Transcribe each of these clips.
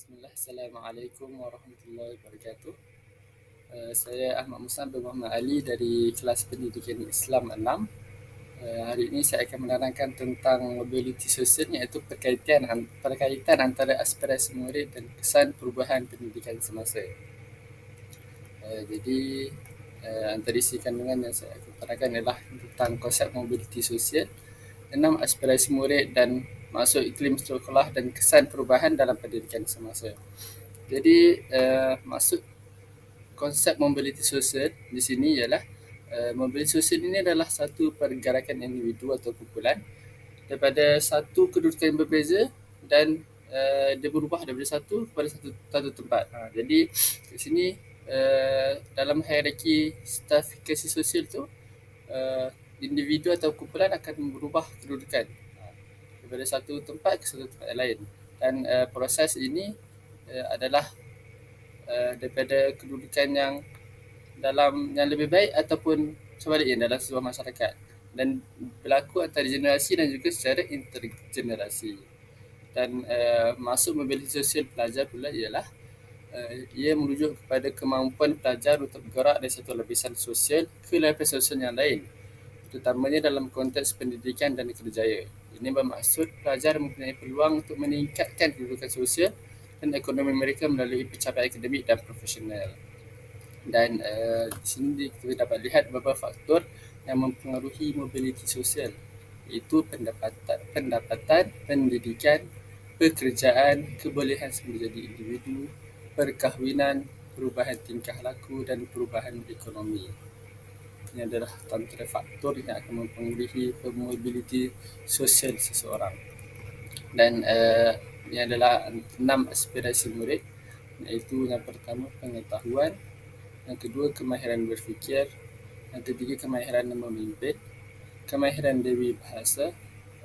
Bismillah, Assalamualaikum warahmatullahi wabarakatuh. Saya Ahmad Musa bin Muhammad Ali dari kelas pendidikan Islam 6. Hari ini saya akan menerangkan tentang mobiliti sosial, iaitu perkaitan antara aspirasi murid dan kesan perubahan pendidikan semasa. Jadi antara isi kandungan yang saya akan terangkan ialah tentang konsep mobiliti sosial, 6 aspirasi murid dan masuk iklim sekolah dan kesan perubahan dalam pendidikan semasa. Jadi maksud konsep mobiliti sosial di sini ialah mobiliti sosial ini adalah satu pergerakan individu atau kumpulan daripada satu kedudukan yang berbeza dan dia berubah daripada satu kepada satu tempat. Jadi di sini dalam hierarki stratifikasi sosial tu, individu atau kumpulan akan berubah kedudukan daripada satu tempat ke satu tempat yang lain, dan proses ini adalah daripada kedudukan yang lebih baik ataupun sebaliknya dalam sebuah masyarakat, dan berlaku antara generasi dan juga secara intergenerasi. Dan masuk mobiliti sosial pelajar pula ialah ia merujuk kepada kemampuan pelajar untuk bergerak dari satu lapisan sosial ke lapisan sosial yang lain, terutamanya dalam konteks pendidikan dan kerjaya. Ini bermaksud pelajar mempunyai peluang untuk meningkatkan kedudukan sosial dan ekonomi mereka melalui pencapaian akademik dan profesional. Dan di sini kita dapat lihat beberapa faktor yang mempengaruhi mobiliti sosial, iaitu pendapatan, pendidikan, pekerjaan, kebolehan menjadi individu, perkahwinan, perubahan tingkah laku dan perubahan ekonomi. Ini adalah antara faktor yang akan mempengaruhi mobiliti sosial seseorang. Dan ini adalah 6 aspirasi murid, iaitu yang pertama pengetahuan, yang kedua kemahiran berfikir, yang ketiga kemahiran memimpin, kemahiran dewi bahasa,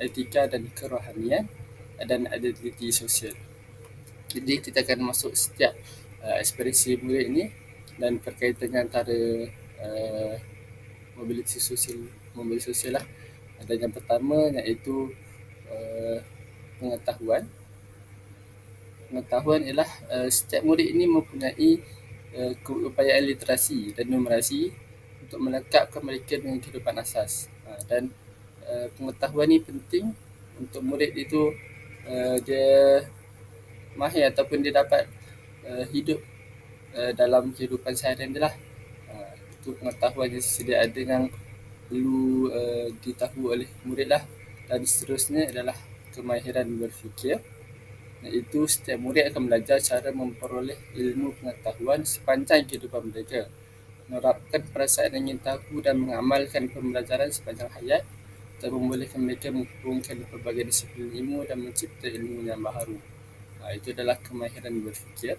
etika dan kerohanian, dan identiti sosial. Jadi kita akan masuk setiap aspirasi murid ini dan perkaitannya antara mobiliti sosial lah. Dan yang pertama iaitu pengetahuan. Pengetahuan ialah setiap murid ini mempunyai keupayaan literasi dan numerasi untuk melengkapkan mereka dengan kehidupan asas. Dan pengetahuan ini penting untuk murid itu dia mahir ataupun dia dapat hidup dalam kehidupan seharian dia lah. Itu pengetahuan yang sedia ada yang perlu ditahu oleh murid lah. Dan seterusnya adalah kemahiran berfikir, iaitu setiap murid akan belajar cara memperoleh ilmu pengetahuan sepanjang kehidupan mereka, menerapkan perasaan ingin tahu dan mengamalkan pembelajaran sepanjang hayat, dan membolehkan mereka menghubungkan pelbagai disiplin ilmu dan mencipta ilmu yang baharu. Itu adalah kemahiran berfikir.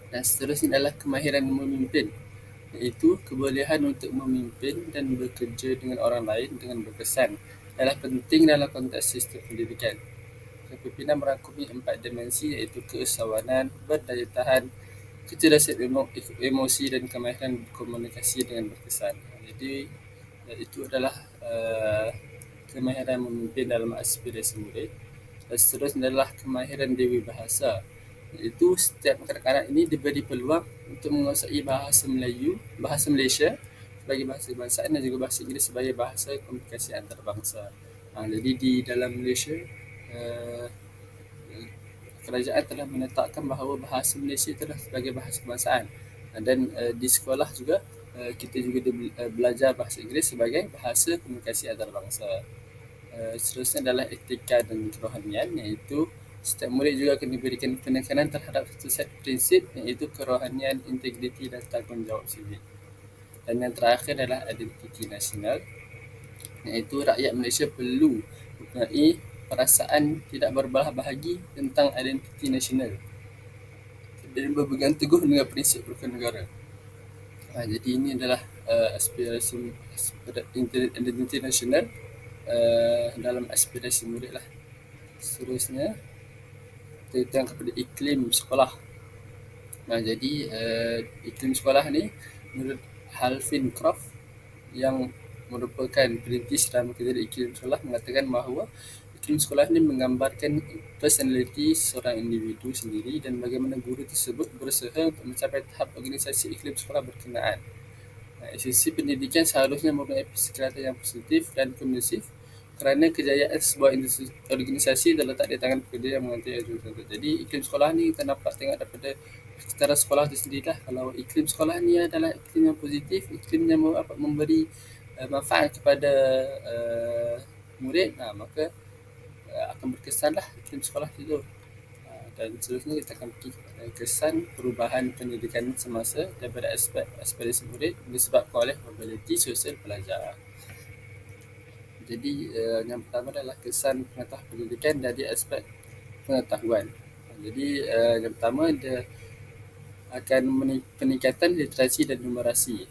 Dan seterusnya adalah kemahiran memimpin, iaitu kebolehan untuk memimpin dan bekerja dengan orang lain dengan berkesan adalah penting dalam konteks sistem pendidikan. Kepimpinan merangkumi 4 dimensi, iaitu keusahawanan, berdaya tahan, kecerdasan emosi dan kemahiran berkomunikasi dengan berkesan. Jadi itu adalah kemahiran memimpin dalam aspirasi murid. Dan seterusnya adalah kemahiran dewi bahasa, iaitu setiap kanak-kanak ini diberi peluang untuk menguasai bahasa Melayu, bahasa Malaysia sebagai bahasa kebangsaan dan juga bahasa Inggeris sebagai bahasa komunikasi antarabangsa. Jadi di dalam Malaysia kerajaan telah menetapkan bahawa bahasa Malaysia telah sebagai bahasa kebangsaan, dan di sekolah juga kita juga belajar bahasa Inggeris sebagai bahasa komunikasi antarabangsa. Seterusnya adalah etika dan kerohanian, iaitu setiap murid juga akan diberikan penekanan terhadap satu set prinsip, iaitu kerohanian, integriti dan tanggungjawab sivil. Dan yang terakhir adalah identiti nasional, iaitu rakyat Malaysia perlu mempunyai perasaan tidak berbelah bahagi tentang identiti nasional dan berpegang teguh dengan prinsip rukun negara. Jadi ini adalah aspirasi identiti nasional dalam aspirasi murid lah. Seterusnya tentang kepada iklim sekolah. Jadi iklim sekolah ni menurut Halvin Croft yang merupakan perintis dalam kajian iklim sekolah mengatakan bahawa iklim sekolah ini menggambarkan personaliti seorang individu sendiri dan bagaimana guru tersebut berusaha untuk mencapai tahap organisasi iklim sekolah berkenaan. Institusi pendidikan seharusnya mempunyai persekatan yang positif dan kondusif kerana kejayaan sebuah organisasi terletak di tangan pekerja yang mengerti itu. Jadi iklim sekolah ni kita dapat tengok daripada secara sekolah itu sendirilah. Kalau iklim sekolah ni adalah iklim yang positif, iklim yang memberi manfaat kepada murid, maka akan berkesanlah iklim sekolah itu. Dan seterusnya kita akan pergi kepada kesan perubahan pendidikan semasa daripada aspek aspirasi murid disebabkan oleh mobiliti sosial pelajar. Jadi yang pertama adalah kesan pengetahuan pendidikan dari aspek pengetahuan. Jadi yang pertama dia akan peningkatan literasi dan numerasi.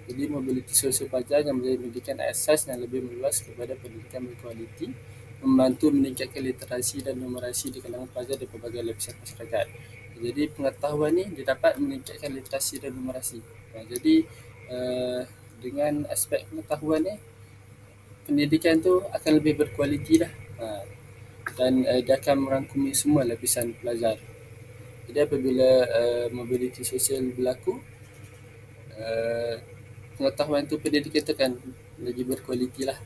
Jadi mobiliti sosial pelajar yang menjadi pendidikan asas yang lebih meluas kepada pendidikan berkualiti, membantu meningkatkan literasi dan numerasi di kalangan pelajar di pelbagai lapisan masyarakat. Jadi pengetahuan ni dia dapat meningkatkan literasi dan numerasi. Jadi dengan aspek pengetahuan ni, pendidikan tu akan lebih berkualiti dah. Dan dia akan merangkumi semua lapisan pelajar. Jadi apabila mobiliti sosial berlaku, pengetahuan tu pendidikan tu kan lagi berkualiti lah.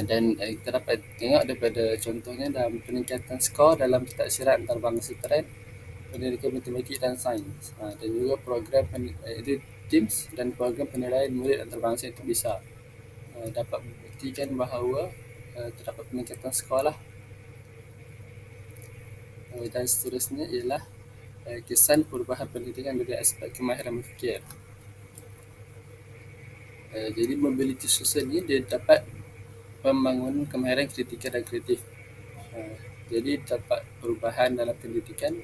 Dan kita dapat tengok daripada contohnya dalam peningkatan skor dalam pentaksiran antarabangsa trend pendidikan matematik dan sains, dan juga program Teams dan program penilaian murid antarabangsa itu bisa dapat membuktikan bahawa terdapat peningkatan skor lah. Dan seterusnya ialah kesan perubahan pendidikan dari aspek kemahiran berfikir. Jadi mobiliti sosial ni dia dapat pembangunan kemahiran kritikal dan kreatif. Jadi terdapat perubahan dalam pendidikan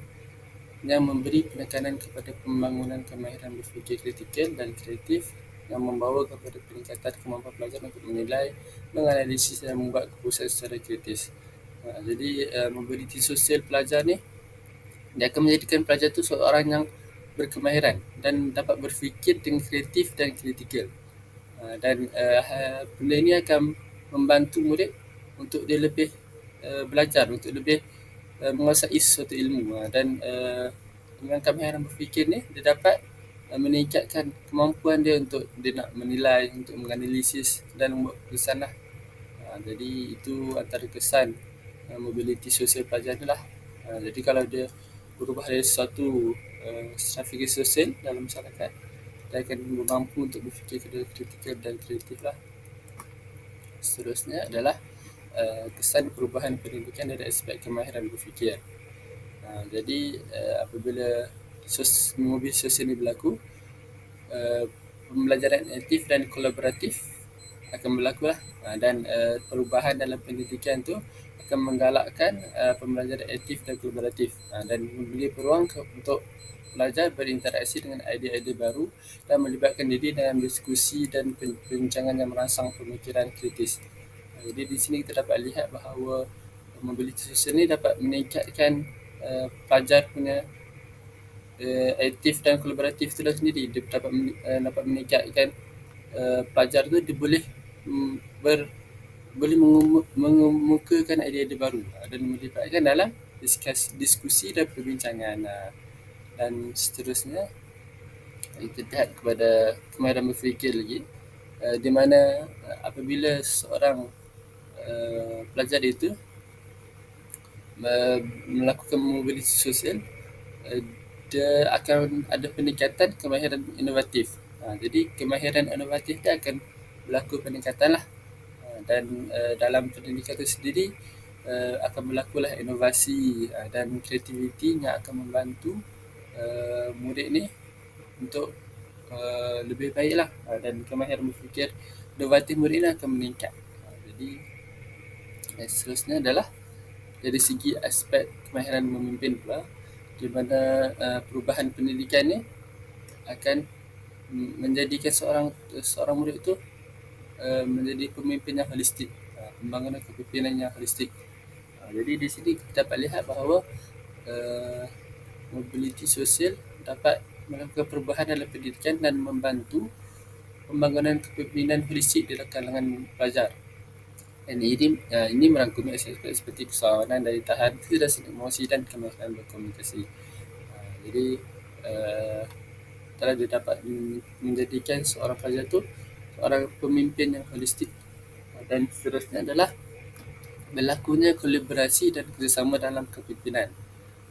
yang memberi penekanan kepada pembangunan kemahiran berfikir kritikal dan kreatif yang membawa kepada peningkatan kemampuan pelajar untuk menilai, menganalisis dan membuat keputusan secara kritis. Jadi mobiliti sosial pelajar ni dia akan menjadikan pelajar tu seorang yang berkemahiran dan dapat berfikir dengan kreatif dan kritikal. Dan benda ini akan membantu murid untuk dia lebih belajar, untuk lebih menguasai sesuatu ilmu. Dan dengan kemahiran berfikir ni, dia dapat meningkatkan kemampuan dia untuk dia nak menilai, untuk menganalisis dan membuat keputusan lah. Jadi itu antara kesan mobiliti sosial pelajar ni lah. Jadi kalau dia berubah dari sesuatu strategi sosial dalam masyarakat, dia akan mampu untuk berfikir kritikal dan kreatif lah. Seterusnya adalah kesan perubahan pendidikan dari aspek kemahiran berfikir. Jadi apabila mobil sosial ini berlaku, pembelajaran aktif dan kolaboratif akan berlaku lah. Dan perubahan dalam pendidikan tu akan menggalakkan pembelajaran aktif dan kolaboratif dan memberi peluang untuk belajar berinteraksi dengan idea-idea baru dan melibatkan diri dalam diskusi dan perbincangan yang merangsang pemikiran kritis. Jadi di sini kita dapat lihat bahawa mobiliti sosial ni dapat meningkatkan pelajar punya aktif dan kolaboratif tu sendiri. Dia dapat meningkatkan pelajar tu dia boleh mengemukakan idea-idea baru dan melibatkan dalam diskusi dan perbincangan. Dan seterusnya kita lihat kepada kemahiran berfikir lagi, di mana apabila seorang pelajar itu melakukan mobiliti sosial, dia akan ada peningkatan kemahiran inovatif. Jadi kemahiran inovatif dia akan berlaku peningkatan lah. Dan dalam pendidikan itu sendiri akan berlakulah inovasi dan kreativiti yang akan membantu murid ni untuk lebih baiklah, dan kemahiran berfikir inovatif murid ni akan meningkat. Jadi seterusnya adalah dari segi aspek kemahiran memimpin pula, di mana perubahan pendidikan ni akan menjadikan seorang murid itu menjadi pemimpin yang holistik, pembangunan kepimpinan yang holistik. Jadi di sini kita dapat lihat bahawa mobiliti sosial dapat melakukan perubahan dalam pendidikan dan membantu pembangunan kepimpinan holistik di kalangan pelajar. Dan ini merangkumi aspek seperti perlawanan daya tahan, kecerdasan emosi dan kemampuan berkomunikasi. Jadi uh, telah dia dapat menjadikan seorang pelajar tu seorang pemimpin yang holistik. Dan seterusnya adalah berlakunya kolaborasi dan kerjasama dalam kepimpinan.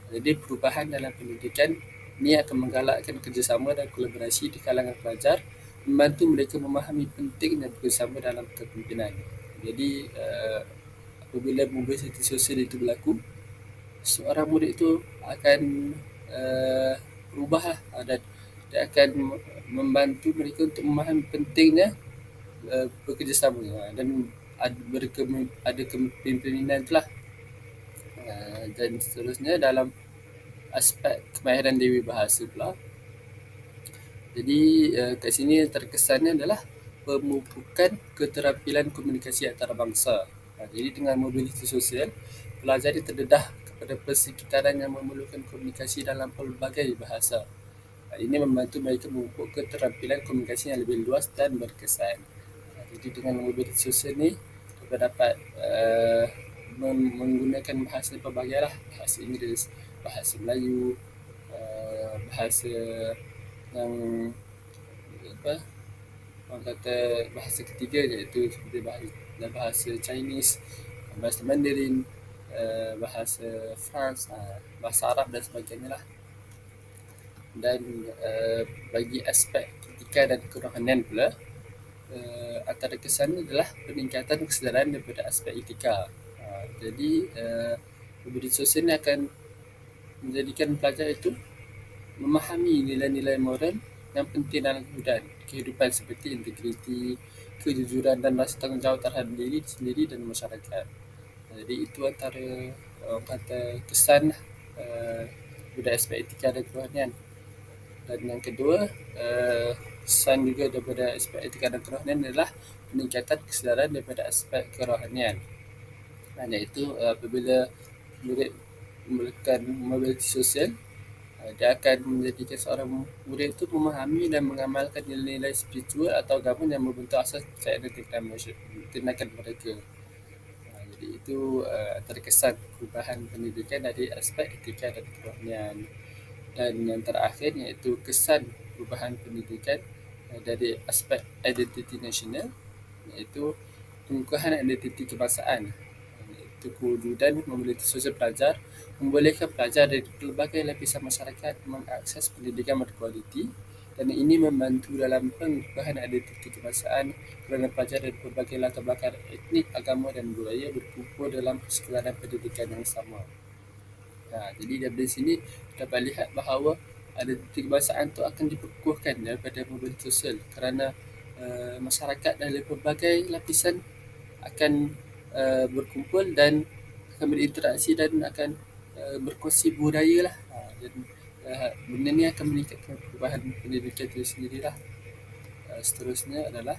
Jadi perubahan dalam pendidikan ini akan menggalakkan kerjasama dan kolaborasi di kalangan pelajar, membantu mereka memahami pentingnya bekerjasama dalam kepimpinan. Jadi apabila mobilisasi sosial itu berlaku, seorang murid itu akan berubah dan dia akan membantu mereka untuk memahami pentingnya bekerjasama dan ada kepimpinan itulah. Dan seterusnya dalam aspek kemahiran dewi bahasa pula. Jadi kat sini terkesannya adalah pemupukan keterampilan komunikasi antarabangsa. Jadi dengan mobiliti sosial, pelajar terdedah kepada persekitaran yang memerlukan komunikasi dalam pelbagai bahasa. Ini membantu mereka memupuk keterampilan komunikasi yang lebih luas dan berkesan. Jadi dengan mobiliti sosial ni, kita dapat menggunakan bahasa pelbagai lah. Bahasa Inggeris, bahasa Melayu, bahasa yang apa orang kata bahasa ketiga iaitu seperti bahasa Chinese, bahasa Mandarin, bahasa France, bahasa Arab dan sebagainya lah. Dan bagi aspek etika dan kerohanian pula, antara kesan adalah peningkatan kesedaran daripada aspek etika. Jadi budaya sosial ini akan menjadikan pelajar itu memahami nilai-nilai moral yang penting dalam kehidupan seperti integriti, kejujuran dan rasa tanggungjawab terhadap diri sendiri dan masyarakat. Jadi itu antara orang kata kesan budaya aspek etika dan kerohanian. Dan yang kedua, kesan juga daripada aspek etika dan kerohanian adalah peningkatan kesedaran daripada aspek kerohanian. Iaitu apabila murid melakukan mobiliti sosial, dia akan menjadikan seorang murid itu memahami dan mengamalkan nilai-nilai spiritual atau agama yang membentuk asas kepercayaan dan tindakan mereka. Jadi itu antara kesan perubahan pendidikan dari aspek etika dan kerohanian. Dan yang terakhir iaitu kesan perubahan pendidikan dari aspek identiti nasional, iaitu pengukuhan identiti kebangsaan. Itu kewujudan mobiliti sosial pelajar membolehkan pelajar dari pelbagai lapisan masyarakat mengakses pendidikan berkualiti, dan ini membantu dalam pengukuhan identiti kebangsaan kerana pelajar dari pelbagai latar belakang etnik, agama dan budaya berkumpul dalam persekitaran pendidikan yang sama. Jadi dari sini dapat lihat bahawa identiti kebangsaan itu akan diperkukuhkan daripada mobiliti sosial kerana masyarakat dari pelbagai lapisan akan berkumpul dan akan berinteraksi dan akan berkongsi budaya lah. Dan benda ni akan meningkatkan perubahan pendidikan itu sendirilah. Seterusnya adalah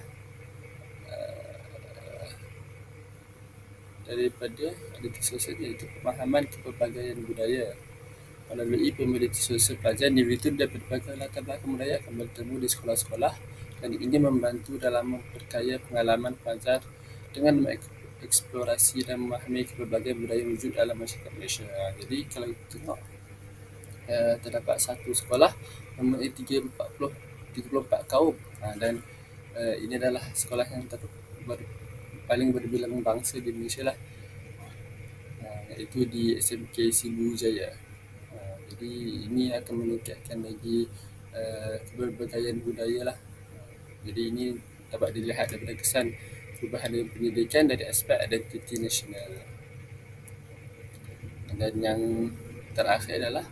daripada identiti sosial iaitu pemahaman kepelbagaian budaya. Melalui mobiliti sosial pelajar, individu dari berbagai latar belakang budaya akan bertemu di sekolah-sekolah, dan ini membantu dalam memperkaya pengalaman pelajar dengan mengeksplorasi dan memahami berbagai budaya wujud dalam masyarakat Malaysia. Jadi kalau kita tengok terdapat satu sekolah mempunyai 34 kaum, dan ini adalah sekolah yang paling berbilang bangsa di Malaysia lah, iaitu di SMK Sibu Jaya. Jadi ini akan meningkatkan lagi keberbagaian budaya lah. Jadi ini dapat dilihat daripada kesan perubahan dalam pendidikan dari aspek identiti nasional. Dan yang terakhir adalah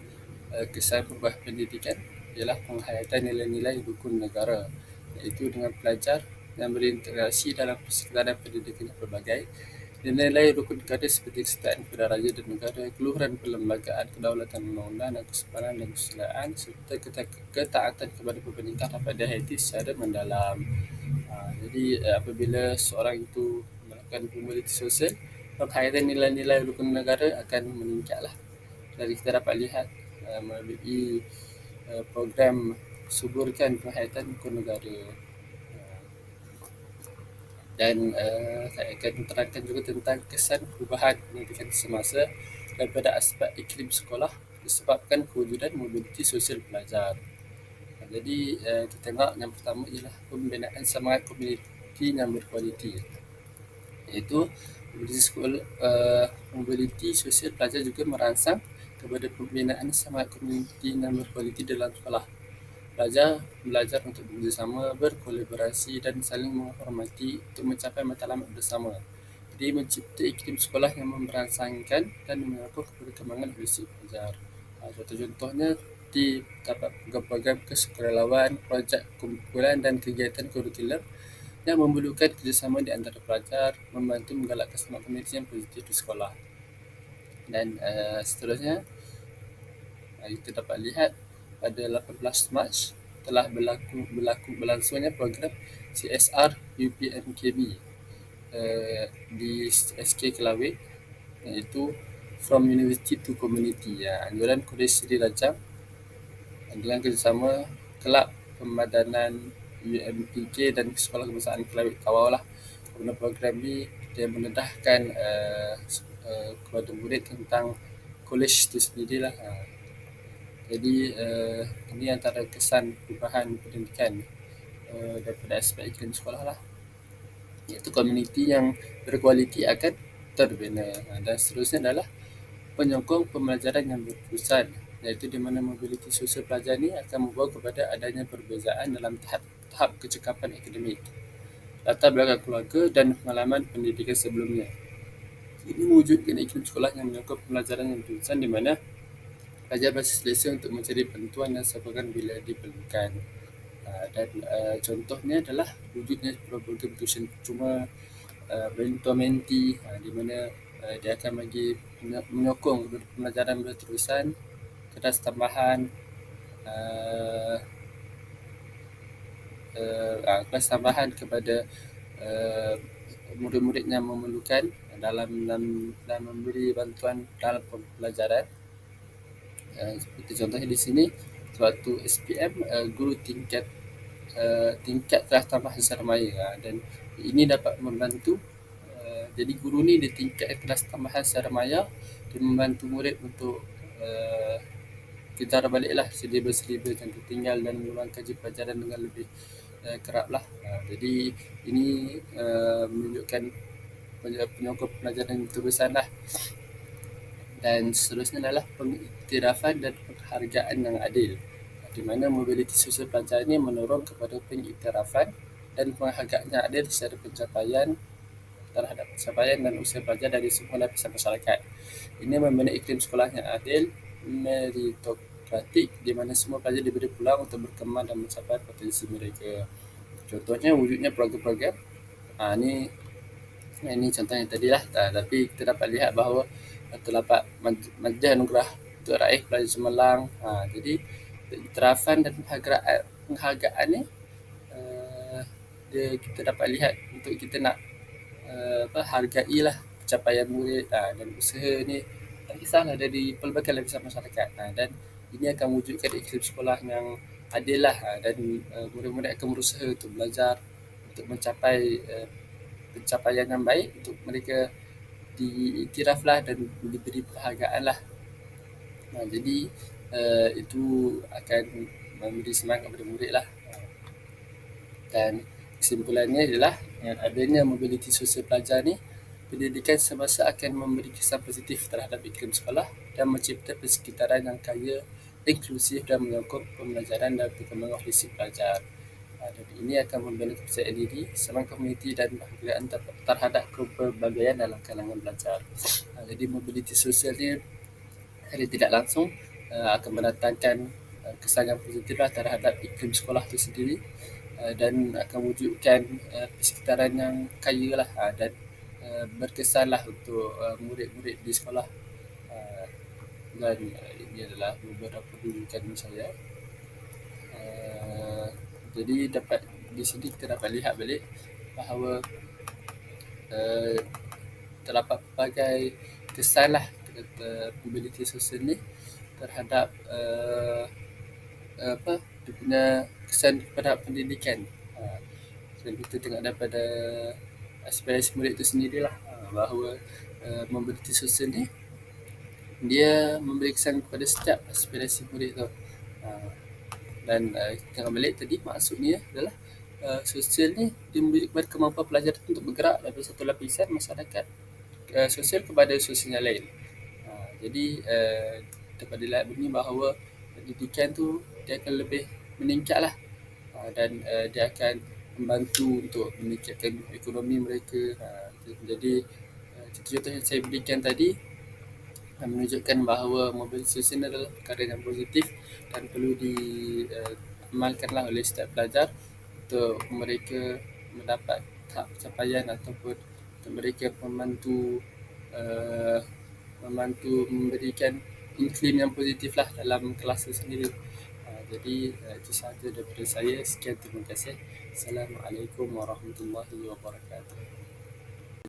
kesan perubahan pendidikan ialah penghayatan nilai-nilai rukun negara, iaitu dengan pelajar yang berinteraksi dalam persekitaran pendidikan yang berbagai. Nilai-nilai rukun negara seperti kesetaraan kepada raja dan negara, keluhuran perlembagaan, kedaulatan undang-undang dan keseimbangan dan kesusilaan, serta ketaatan kepada pemerintah dapat dihayati secara mendalam. Jadi apabila seorang itu melakukan mobiliti sosial, penghayatan nilai-nilai rukun negara akan meningkatlah. Dari kita dapat lihat melalui program suburkan penghayatan rukun negara. Dan saya akan menerangkan juga tentang kesan perubahan pendidikan semasa daripada aspek iklim sekolah disebabkan kewujudan mobiliti sosial pelajar. Jadi kita tengok yang pertama ialah pembinaan semangat komuniti yang berkualiti, iaitu mobiliti sosial pelajar juga merangsang kepada pembinaan semangat komuniti yang berkualiti dalam sekolah. Pelajar belajar untuk bekerjasama, berkolaborasi dan saling menghormati untuk mencapai matlamat bersama. Jadi mencipta iklim sekolah yang merangsangkan dan mendukung perkembangan holistik pelajar. Contoh-contohnya di dapat program-program kesukarelawan, projek kumpulan dan kegiatan kurikuler yang memerlukan kerjasama di antara pelajar, membantu menggalakkan semangat komuniti yang positif di sekolah. Dan seterusnya, kita dapat lihat pada 18 Mac telah berlangsungnya program CSR UPMKB di SK Kelawit, iaitu From University to Community, anjuran Kolej Seri Rajang dengan kerjasama Kelab Pemadanan UMPK dan Sekolah Kebangsaan Kelawit Kawau lah. Guna program ini dia mendedahkan kepada murid tentang kolej itu sendirilah. Jadi ini antara kesan perubahan pendidikan daripada aspek iklim sekolah lah, iaitu komuniti yang berkualiti akan terbina. Dan seterusnya adalah penyokong pembelajaran yang berterusan, iaitu di mana mobiliti sosial pelajar ini akan membawa kepada adanya perbezaan dalam tahap kecekapan akademik, latar belakang keluarga dan pengalaman pendidikan sebelumnya. Ini mewujudkan iklim sekolah yang menyokong pembelajaran yang berterusan di mana pelajar berselesa untuk mencari bantuan dan sokongan bila diperlukan. Dan contohnya adalah wujudnya program tuition percuma, mentor mentee, di mana dia akan bagi menyokong pembelajaran berterusan, kelas tambahan, kelas tambahan kepada murid-murid yang memerlukan dalam memberi bantuan dalam pembelajaran. Seperti contohnya di sini, suatu SPM guru tingkat kelas tambahan sarmaya, dan ini dapat membantu. Jadi guru ni di tingkat kelas tambahan sarmaya, dia membantu murid untuk kejar baliklah silibus-silibus yang tertinggal dan mengulang kaji pelajaran dengan lebih kerap lah. Jadi ini menunjukkan penyokong pelajaran yang terusan lah. Dan seterusnya adalah pengiktirafan dan penghargaan yang adil, di mana mobiliti sosial pelajar ini mendorong kepada pengiktirafan dan penghargaan yang adil secara pencapaian terhadap pencapaian dan usaha pelajar dari semua lapisan masyarakat. Ini membina iklim sekolah yang adil, meritokratik, di mana semua pelajar diberi peluang untuk berkembang dan mencapai potensi mereka. Contohnya wujudnya program-program. Ini contohnya tadilah, tapi kita dapat lihat bahawa terdapat majlis anugerah untuk raih pelajar cemerlang. Jadi iktirafan dan penghargaan ni kita dapat lihat untuk kita nak hargailah pencapaian murid dan usaha ni, tak kisahlah dari pelbagai lapisan masyarakat. Dan ini akan wujudkan iklim sekolah yang adil lah, dan murid-murid akan berusaha untuk belajar untuk mencapai pencapaian yang baik untuk mereka diiktiraflah dan diberi penghargaan lah. Jadi itu akan memberi semangat kepada murid lah. Dan kesimpulannya adalah dengan adanya mobiliti sosial pelajar ni, pendidikan semasa akan memberi kesan positif terhadap iklim sekolah dan mencipta persekitaran yang kaya, inklusif dan menyokong pembelajaran dan perkembangan holistik pelajar. Dan ini akan membina kepercayaan diri, semangat komuniti dan penghargaan terhadap kepelbagaian dalam kalangan pelajar. Jadi mobiliti sosial ni secara tidak langsung akan mendatangkan kesan yang positif terhadap iklim sekolah itu sendiri, dan akan wujudkan persekitaran yang kaya lah, dan berkesan lah untuk murid-murid di sekolah. Dan ini adalah beberapa rujukan saya. Jadi di sini kita dapat lihat balik bahawa terdapat pelbagai kesan lah mobiliti sosial ni terhadap dia punya kesan kepada pendidikan. Kita tengok daripada aspirasi murid itu sendirilah, bahawa mobiliti sosial ni dia memberi kesan kepada setiap aspirasi murid tu. Uh, dan kita balik tadi maksudnya adalah sosial ni dia memberi kepada kemampuan pelajar untuk bergerak dari satu lapisan masyarakat sosial kepada sosial yang lain. Jadi dapat dilihat begini bahawa pendidikan tu dia akan lebih meningkatlah, dan dia akan membantu untuk meningkatkan ekonomi mereka. Jadi contoh yang saya berikan tadi menunjukkan bahawa mobilisasi adalah perkara yang positif dan perlu diamalkanlah oleh setiap pelajar untuk mereka mendapat tahap pencapaian ataupun untuk mereka uh, membantu memberikan iklim yang positif lah dalam kelas itu sendiri. Jadi itu sahaja daripada saya. Sekian, terima kasih. Assalamualaikum warahmatullahi wabarakatuh.